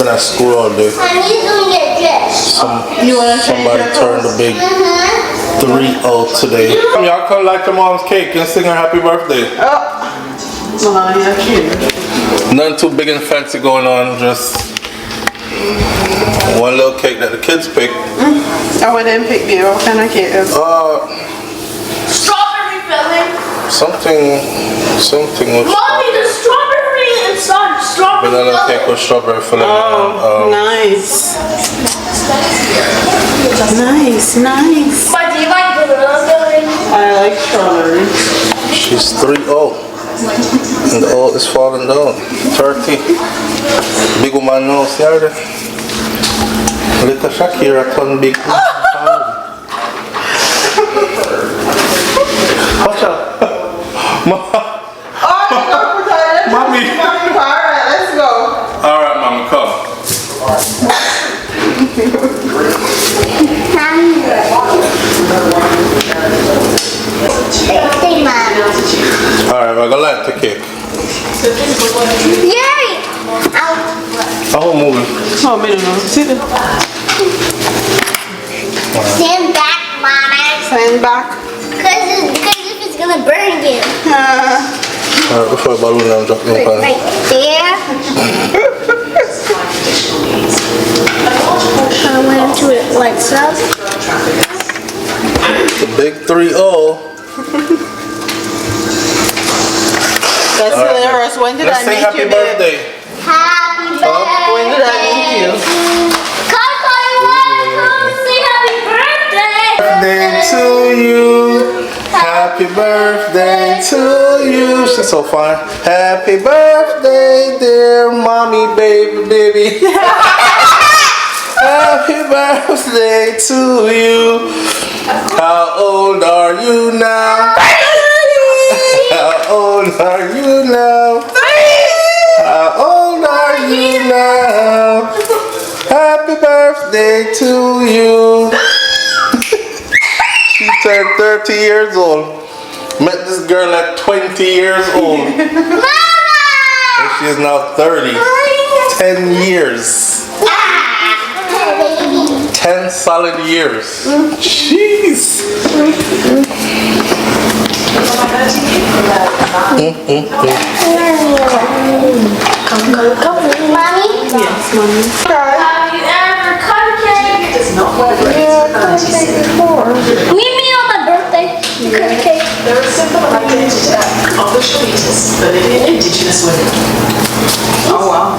been at school all day. Somebody turned a big 3-0 today. Y'all come like your mom's cake and sing her happy birthday. Nothing too big and fancy going on, just one little cake that the kids pick. Oh, we didn't pick the what kind of cake? Strawberry filling. Something with Mommy, the strawberry inside. Strawberry vanilla cake with strawberry filling. Oh, nice. Nice. But do you like vanilla filling? I like strawberry. She's 3-0. And the O is falling down. Turkey. Big woman nose here. Little Shakira turn big. Watch out. Mommy. Alright, let's go. Alright, Mommy, come. Alright, we're gonna light the cake. Yay! Oh, movie. Oh, me don't know. Sit down. Stand back, Mommy. Stand back. Because if it's gonna burn you. Alright, before the balloon I'm dropping Right there. I went to it like so. The big 3-0. That's hilarious. When did I Let's sing meet happy you, babe? birthday. Happy birthday. When did I meet you? Coco, you want to say happy birthday? Birthday to you. Happy birthday to you. She's so fine. Happy birthday, dear mommy, baby. Happy birthday to you. How old are you now? How old are you now? How old are you now? Happy birthday to you. She turned 30 years old. Met this girl at 20 years old. And she is now 30. 10 years. 10 solid years. Jeez. Mommy? Yes, Mommy. Have you ever cut a cake? Meet me on my birthday. Cut a cake. They're a symbol of identity of the Shalitas, Bolivian indigenous women. Oh, wow.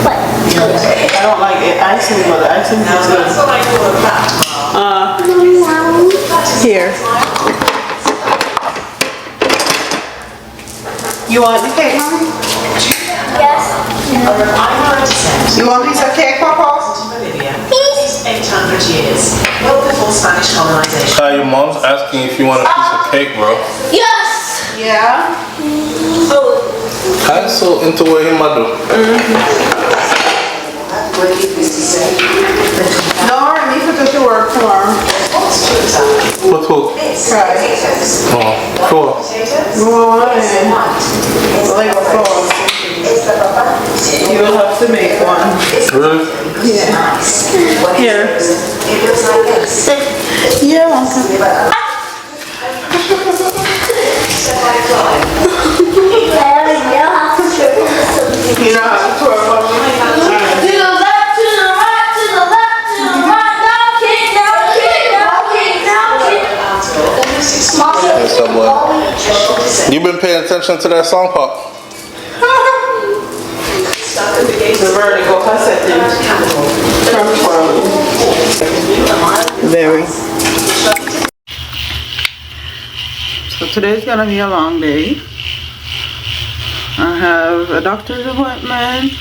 What? I don't like it. Icing, but the icing is good. That's what I call a fat. Here. You want the cake, Mommy? Yes. Of an Aymara descent You want a piece of cake, Papa? to Bolivia, 800 years, well before Spanish colonization. Hi, your mom's asking if you want a piece of cake, bro. Yes. Yeah. I'm so into what him do. No, I need to go to work tomorrow. What hook? Right. Oh, cool. Like a floor. You will have to make one. Really? Yeah. Here. You're welcome. You know how to twerk on me? To the left, to the right, to the left, to the right. Now kick, now kick, now kick, now kick. Yes, I would. You been paying attention to that song, Pop? The vertical setting from Prom. Very. So today's gonna be a long day. I have a doctor's appointment.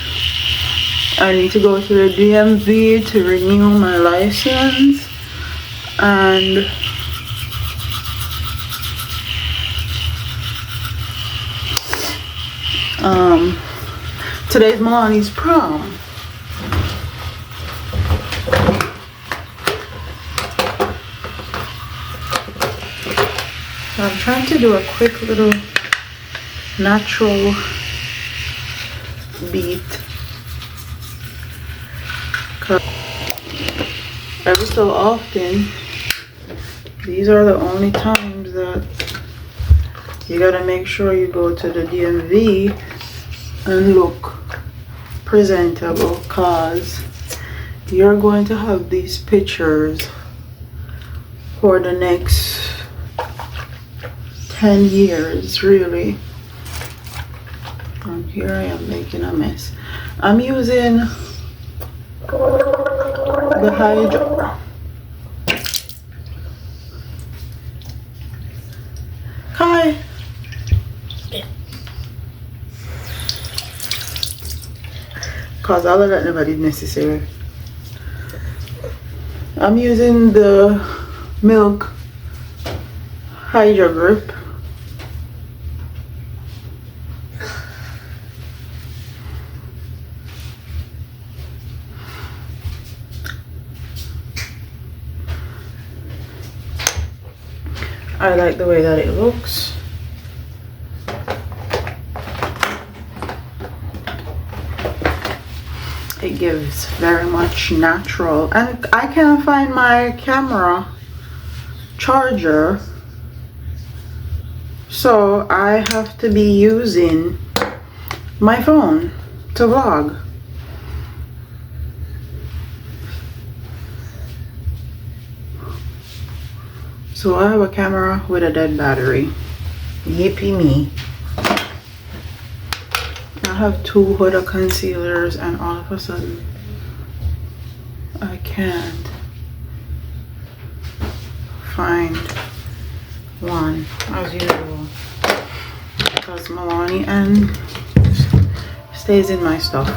I need to go to the DMV to renew my license. And today's Milani's prom. So I'm trying to do a quick little natural beat 'Cause every so often, these are the only times that you gotta make sure you go to the DMV and look presentable, cause you're going to have these pictures for the next 10 years, really. And here I am making a mess. I'm using the Hydro. Hi. Cause all of that never did necessary. I'm using the Milk Hydro Grip. I like the way that it looks. It gives very much natural, and I can't find my camera charger, so I have to be using my phone to vlog. So I have a camera with a dead battery. Yippee me. I have 2 Huda concealers and all of a sudden I can't find one as usual because Milani and stays in my stuff.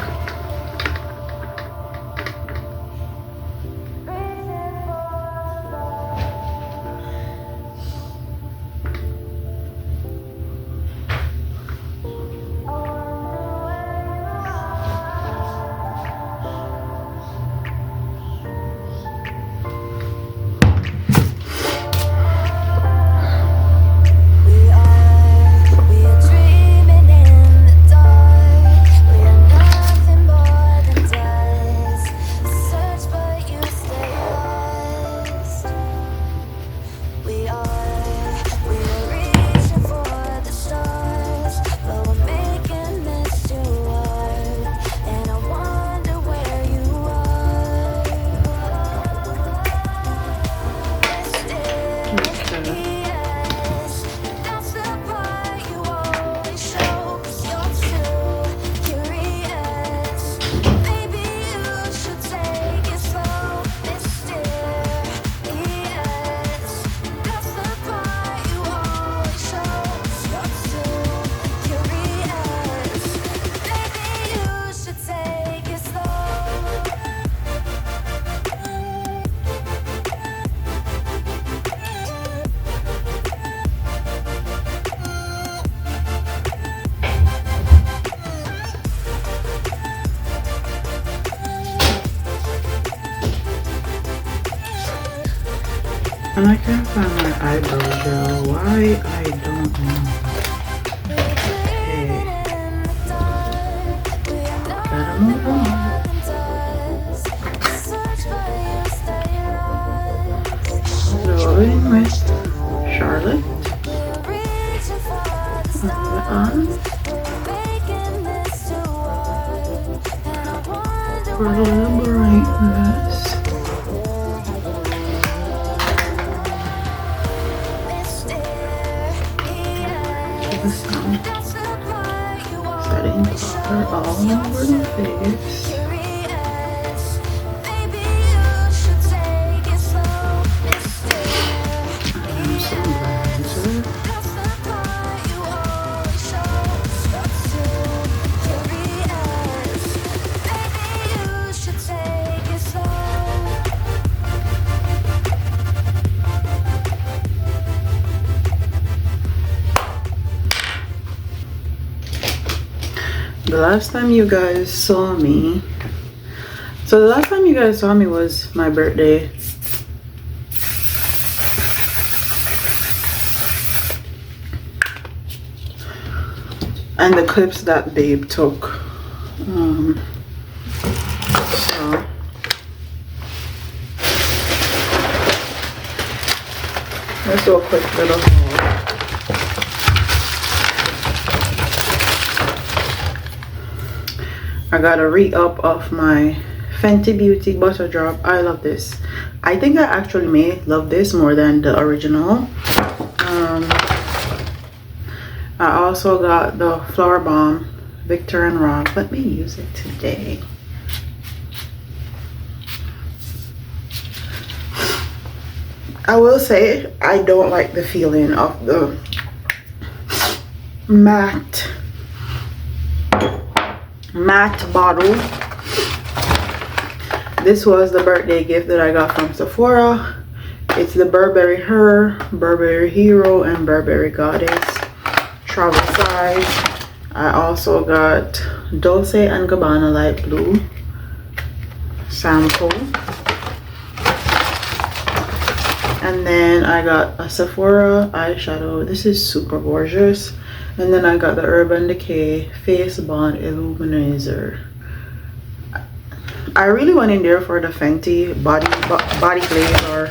And I can't find my eyebrow gel. Why? I don't know. Okay. Gotta move on. Going with Charlotte. For a little brightness. Setting powder all over the face. And some bronzer. The last time you guys saw me, was my birthday. And the clips that Babe took. So Let's do a quick little haul. I got a re-up of my Fenty Beauty Butter Drop. I love this. I think I actually may love this more than the original. I also got the Flower Bomb Victor and Rock. Let me use it today. I will say I don't like the feeling of the matte bottle. This was the birthday gift that I got from Sephora. It's the Burberry Her, Burberry Hero, and Burberry Goddess travel size. I also got Dolce & Gabbana Light Blue sample. And then I got a Sephora eyeshadow. This is super gorgeous. And then I got the Urban Decay Face Bond Illuminizer. I really went in there for the Fenty body glaze or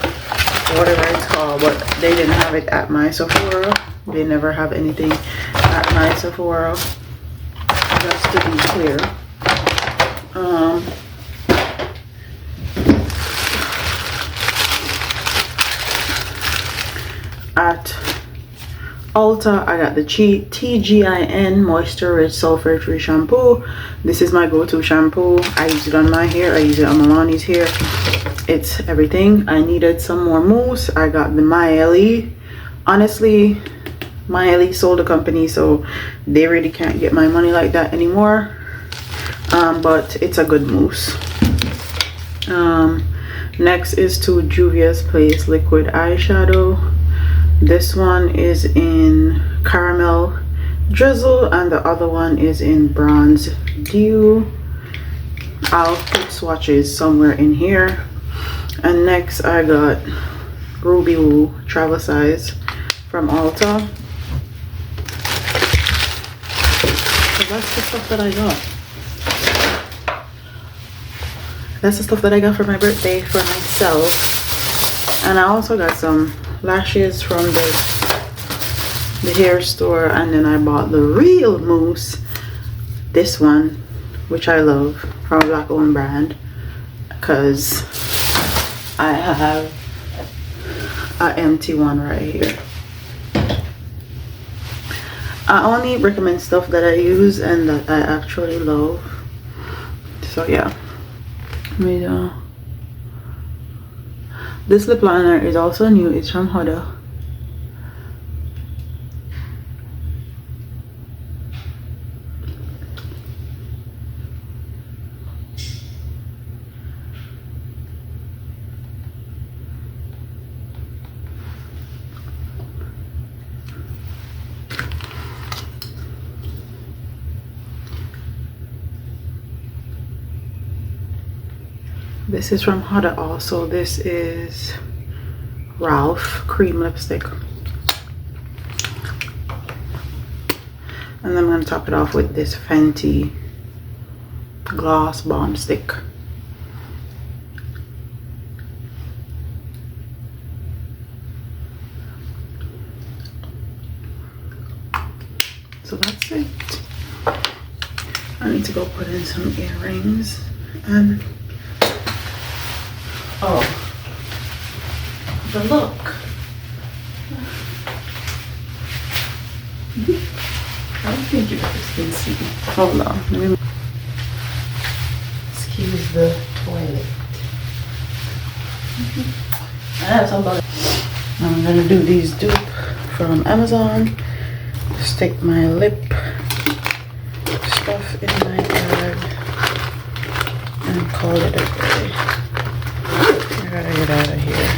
whatever it's called, but they didn't have it at my Sephora. They never have anything at my Sephora, just to be clear. At Ulta, I got the TGIN Moisture Rich Sulfate Free Shampoo. This is my go-to shampoo. I use it on my hair. I use it on Milani's hair. It's everything. I needed some more mousse. I got the Myeli. Honestly, Myeli sold the company, so they really can't get my money like that anymore. But it's a good mousse. Next is to Juvia's Place Liquid Eyeshadow. This one is in Caramel Drizzle and the other one is in Bronze Dew. I'll put swatches somewhere in here. And next I got Ruby Woo travel size from Ulta. So that's the stuff that I got. That's the stuff that I got for my birthday for myself. And I also got some lashes from the hair store, and then I bought the real mousse, this one, which I love, from Black Owned brand, because I have an empty one right here. I only recommend stuff that I use and that I actually love. So yeah, this lip liner is also new. It's from Huda. This is from Huda also. This is Ralph cream lipstick. And then I'm going to top it off with this Fenty gloss bomb stick. So that's it. I need to go put in some earrings and oh, the look. I don't think you guys can see. Hold on. Let me excuse the toilet. I have somebody. I'm gonna do these dupe from Amazon. Stick my lip stuff in my bag and call it a day. I gotta get out of here.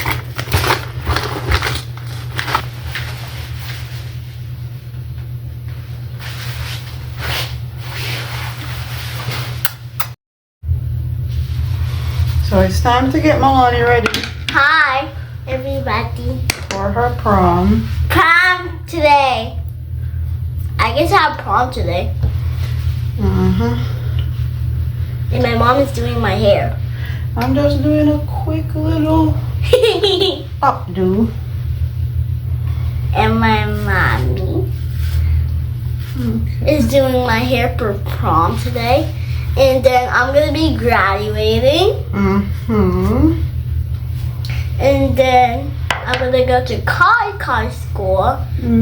So it's time to get Milani ready. Hi, everybody. For her prom. Prom today. I guess I have prom today. And my mom is doing my hair. I'm just doing a quick little updo. and my mommy is doing my hair for prom today. And then I'm gonna be graduating. Mm-hmm. And then I'm gonna go to Kai school.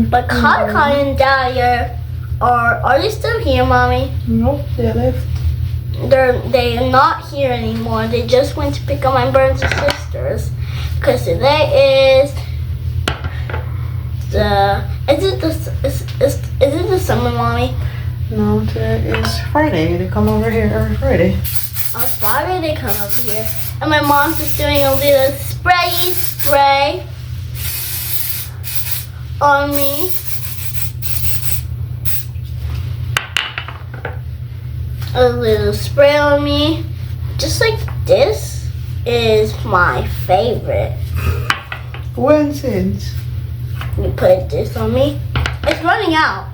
But Kai and Daddy are they still here, Mommy? Nope, they left. They're not here anymore. They just went to pick up my brothers and sisters. Cause today is is it the summer, Mommy? No, today is Friday. They come over here every Friday. On Friday they come over here. And my mom's just doing a little spray on me. A little spray on me. Just like this is my favorite. When since? You put this on me. It's running out.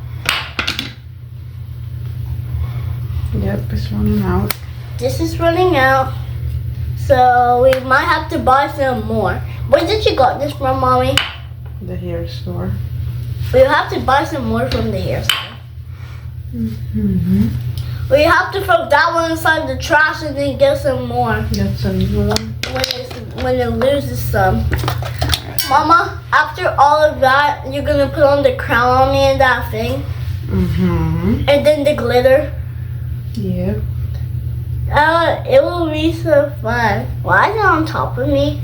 Yep, it's running out. This is running out. So we might have to buy some more. Where did you got this from, Mommy? The hair store. We'll have to buy some more from the hair store. Mm-hmm. We have to throw that one inside the trash and then get some more Got some new one. when it loses some. Mama, after all of that, you're gonna put on the crown on me and that thing. Mm-hmm. And then the glitter. Yep. It will be so fun. Why is it on top of me?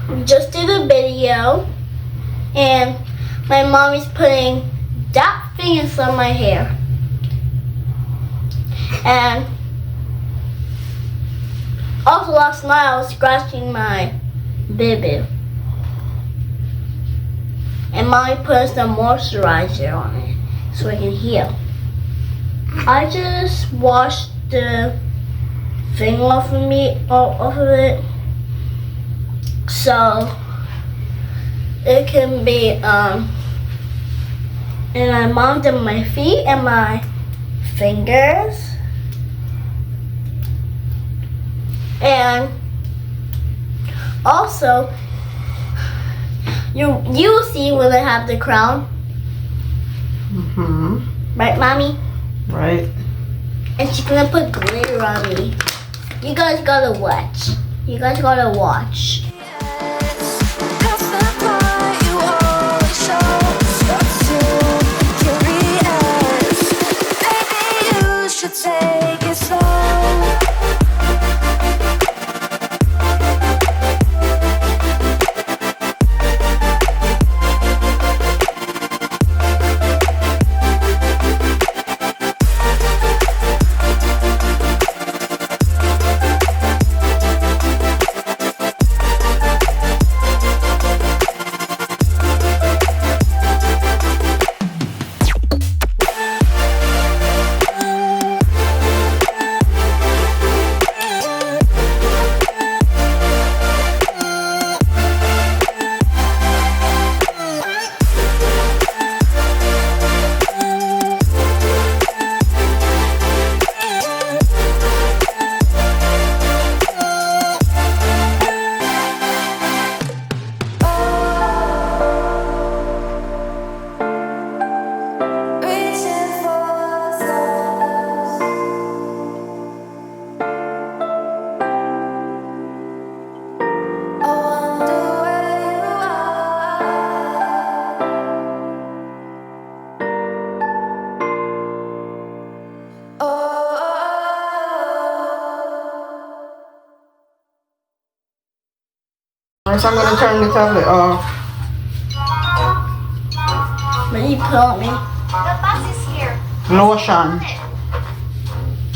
We just did a video and my mommy's putting that thing inside my hair. And also last night I was scratching my baby. And mommy put some moisturizer on it so it can heal. I just washed the thing off of it so it can be and my mom did my feet and my fingers and also you will see when I have the crown. Mm-hmm. Right, Mommy? Right. And she's gonna put glitter on me. You guys gotta watch. You guys gotta watch. Take it slow. First, I'm gonna turn the tablet off. When you put on me. The bus is here. Lotion.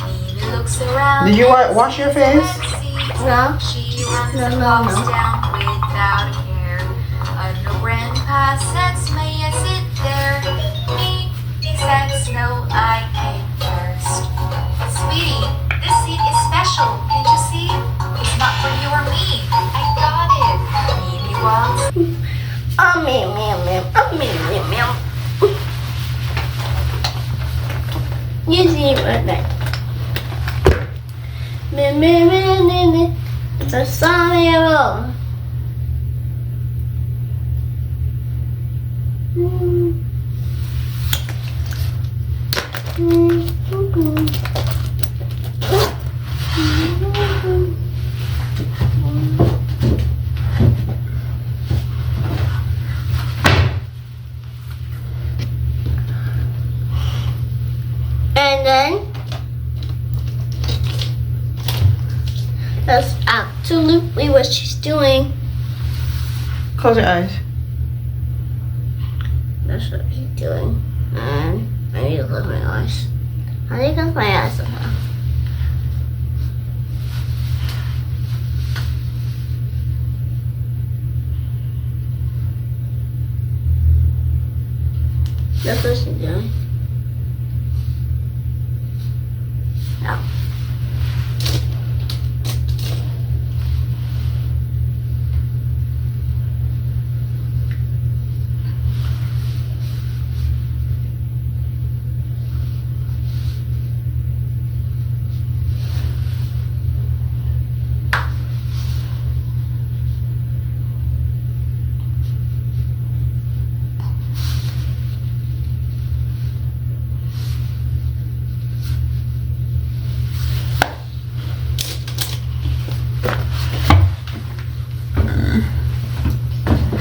Mimi looks around. Did you wash your face? No. She runs No. and walks down without a care. Underground passage, may I sit there? Me says no, I came first. Sweetie, this seat is special. Can't you see? It's not for you or me. I got it. Mimi walks. You see it right there. The song And then that's absolutely what she's doing. Close your eyes. That's what she's doing. And I need to close my eyes. I need to close my eyes somehow. That's what she's doing. Now.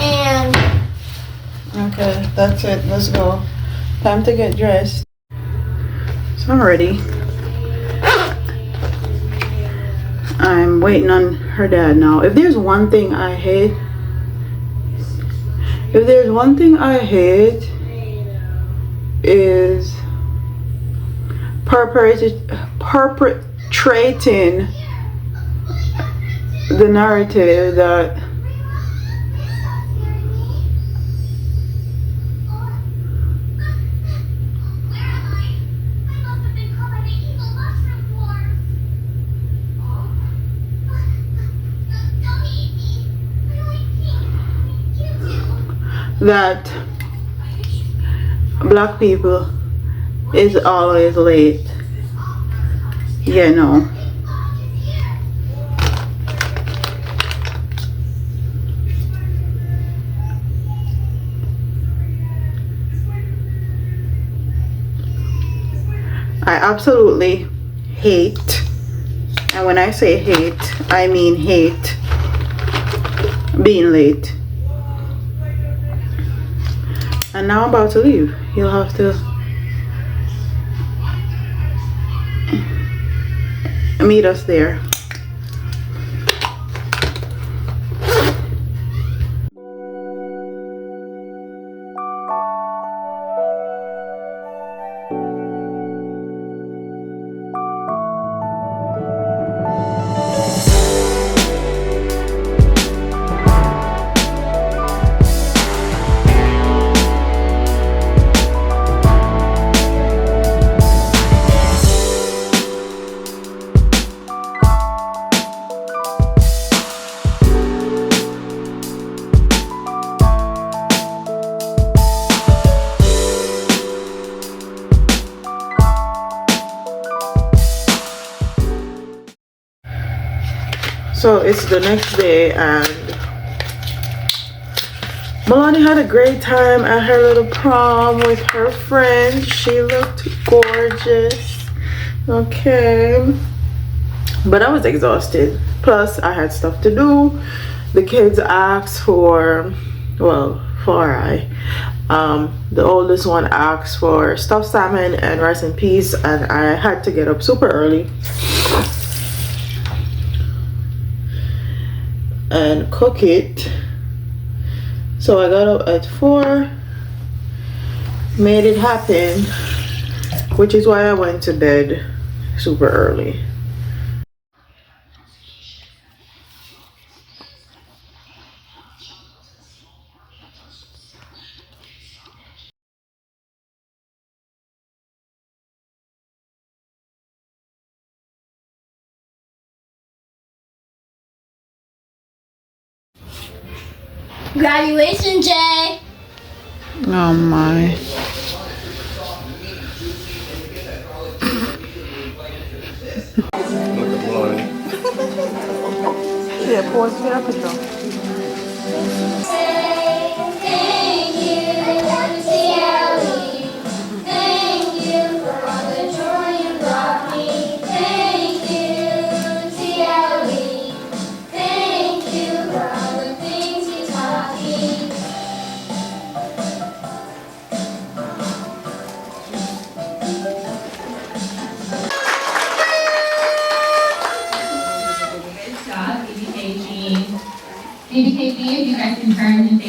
And Okay, that's it. Let's go. Time to get dressed. So I'm ready. I'm waiting on her dad now. If there's one thing I hate, is perpetrating the narrative that black people is always late. Yeah, no. I absolutely hate, and when I say hate, I mean hate being late. And now I'm about to leave. You'll have to meet us there. So it's the next day and Melanie had a great time at her little prom with her friends. She looked gorgeous. Okay. But I was exhausted. Plus I had stuff to do. The kids asked for, well, the oldest one asked for stuffed salmon and rice and peas, and I had to get up super early and cook it. So I got up at 4, made it happen, which is why I went to bed super early. graduation, Jay. Oh my. Look at Melanie. Yeah, pause, get up,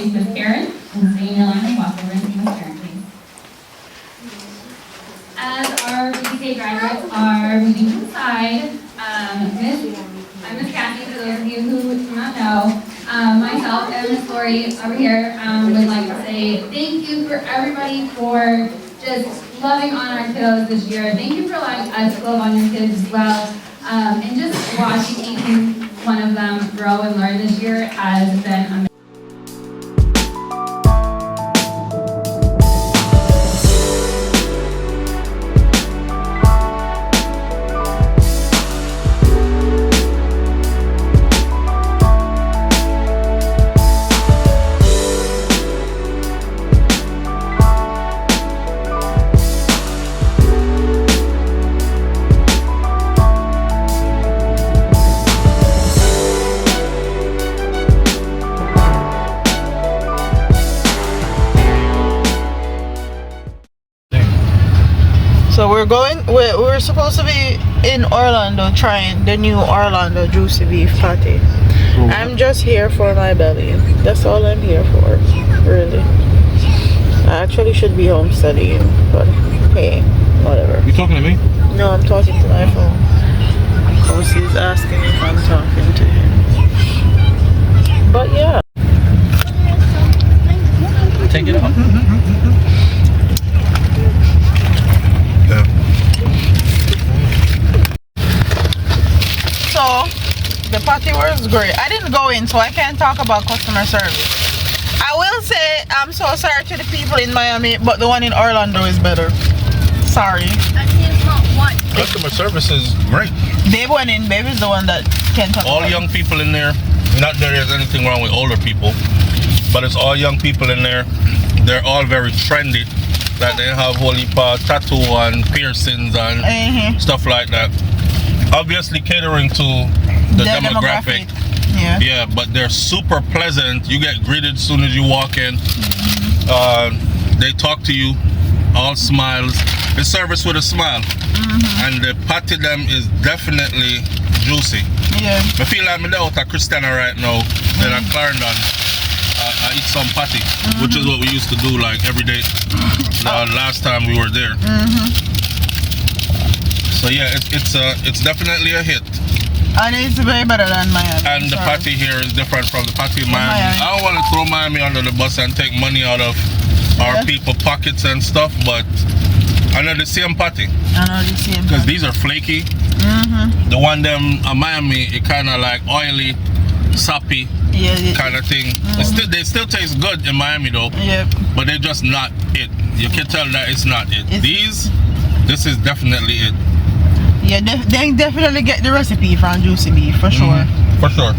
introduce Miss Karen, and stay in your line and walk over and see Miss Karen, please. As our BDK graduates are moving to the side, I'm Miss Kathy, for those of you who do not know. Myself and Miss Lori over here would like to say thank you for everybody for just loving on our kiddos this year. Thank you for allowing us to love on your kids as well. And just watching each one of them grow and learn this year has been amazing. So we're supposed to be in Orlando trying the new Orlando juicy beef patty. I'm just here for my belly. That's all I'm here for, really. I actually should be home studying, but hey, whatever. You talking to me? No, I'm talking to my phone. Because he's asking if I'm talking to him. But yeah. Take it out. So, the party was great. I didn't go in, so I can't talk about customer service. I will say I'm so sorry to the people in Miami, but the one in Orlando is better. Sorry. Customer service is great. Babe went in. Babe is the one that can talk All about young people in there. Not that there's anything wrong with older people, but it's all young people in there. They're all very trendy. Like they have whole heap of tattoo and piercings and stuff like that. Obviously catering to the demographic. Yeah, but they're super pleasant. You get greeted as soon as you walk in. They talk to you, all smiles. The service with a smile. And the patty them is definitely juicy. Yeah. I feel like I'm out at Christiana right now. Then at Clarendon. I eat some patty, which is what we used to do like every day. Last time we were there. So yeah, it's definitely a hit. And it's way better than Miami. And the patty here is different from the patty in Miami. I don't want to throw Miami under the bus and take money out of our people's pockets and stuff, but I know the same patty. Because these are flaky. The one them in Miami, it kind of like oily, sappy kind of thing. They still taste good in Miami though. But they're just not it. You can tell that it's not it. This is definitely it. Yeah, they definitely get the recipe from Juicy Beef for sure. For sure.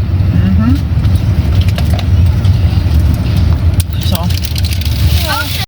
So